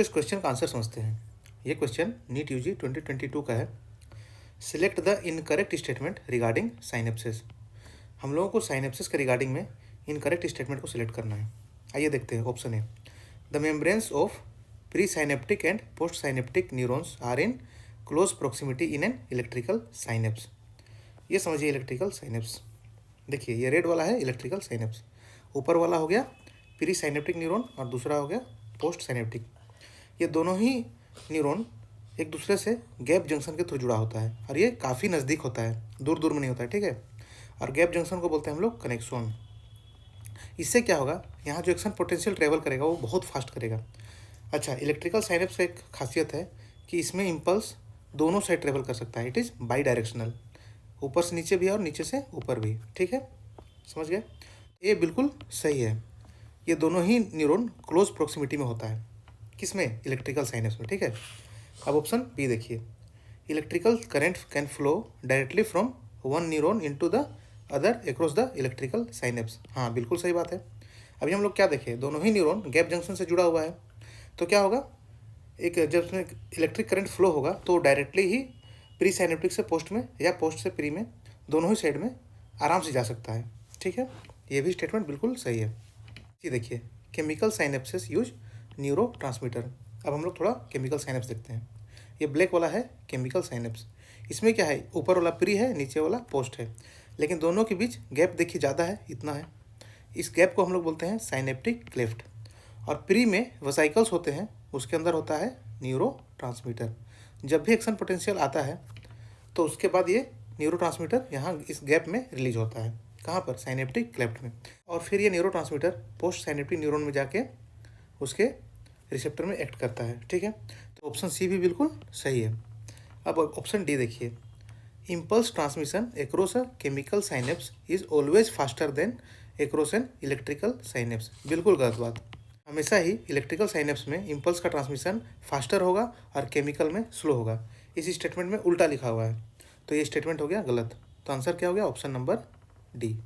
इस क्वेश्चन का आंसर समझते हैं। ये क्वेश्चन नीट यूजी 2022 का है। Select the incorrect statement regarding synapsis. हम लोगों को साइनेप्सिस के रिगार्डिंग में इनकरेक्ट स्टेटमेंट को सिलेक्ट करना है। आइए देखते हैं। Option A, the membranes of presynaptic and postsynaptic neurons are in close proximity in an electrical synapse. ये समझिए इलेक्ट्रिकल साइनेप्स। देखिए ये रेड वाला है इलेक्ट्रिकल साइनेप्स, ऊपर वाला हो गया प्री साइनेप्टिक न्यूरॉन और दूसरा हो गया पोस्ट साइनेप्टिक। ये दोनों ही न्यूरॉन एक दूसरे से गैप जंक्शन के थ्रू जुड़ा होता है और ये काफ़ी नज़दीक होता है, दूर दूर में नहीं होता है, ठीक है। और गैप जंक्शन को बोलते हैं हम लोग कनेक्शन। इससे क्या होगा, यहाँ जो एक्शन पोटेंशियल ट्रेवल करेगा वो बहुत फास्ट करेगा। अच्छा, इलेक्ट्रिकल साइनेप्स एक खासियत है कि इसमें इम्पल्स दोनों साइड ट्रेवल कर सकता है। इट इज़ बाई डायरेक्शनल, ऊपर से नीचे भी और नीचे से ऊपर भी, ठीक है, समझ गए। ये बिल्कुल सही है। ये दोनों ही न्यूरॉन क्लोज प्रोक्सिमिटी में होता है, किसमें, इलेक्ट्रिकल साइनेप्स में, ठीक है। अब ऑप्शन बी देखिए, electrical current can flow directly from one neuron into the other across the electrical synapse. हाँ, बिल्कुल सही बात है। अभी हम लोग क्या देखें, दोनों ही न्यूरॉन गैप जंक्शन से जुड़ा हुआ है, तो क्या होगा, एक जब उसमें इलेक्ट्रिक करंट फ्लो होगा तो डायरेक्टली ही प्री साइनेप्टिक से पोस्ट में या पोस्ट से प्री में, दोनों ही साइड में आराम से जा सकता है, ठीक है। ये भी स्टेटमेंट बिल्कुल सही है। ये देखिए, chemical synapsis use neurotransmitter. अब हम लोग थोड़ा केमिकल साइनेप्स देखते हैं। ये ब्लैक वाला है केमिकल साइनेप्स। इसमें क्या है, ऊपर वाला प्री है, नीचे वाला पोस्ट है, लेकिन दोनों के बीच गैप देखिए ज़्यादा है, इतना है। इस गैप को हम लोग बोलते हैं साइनेप्टिक क्लेफ्ट। और प्री में वेसाइकल्स होते हैं, उसके अंदर होता है न्यूरो ट्रांसमीटर। जब भी एक्शन पोटेंशियल आता है तो उसके बाद ये न्यूरो ट्रांसमीटर यहाँ इस गैप में रिलीज होता है। कहाँ पर, साइनेप्टिक क्लेफ्ट में। और फिर ये neuro transmitter post synaptic neuron में जाके उसके रिसेप्टर में एक्ट करता है, ठीक है। तो ऑप्शन सी भी बिल्कुल सही है। अब ऑप्शन डी देखिए, impulse transmission across a chemical synapse is always faster than across N electrical synapse. बिल्कुल गलत बात। हमेशा ही इलेक्ट्रिकल साइनेप्स में इम्पल्स का ट्रांसमिशन फास्टर होगा और केमिकल में स्लो होगा। इस स्टेटमेंट में उल्टा लिखा हुआ है, तो ये स्टेटमेंट हो गया गलत। तो आंसर क्या हो गया, ऑप्शन नंबर डी।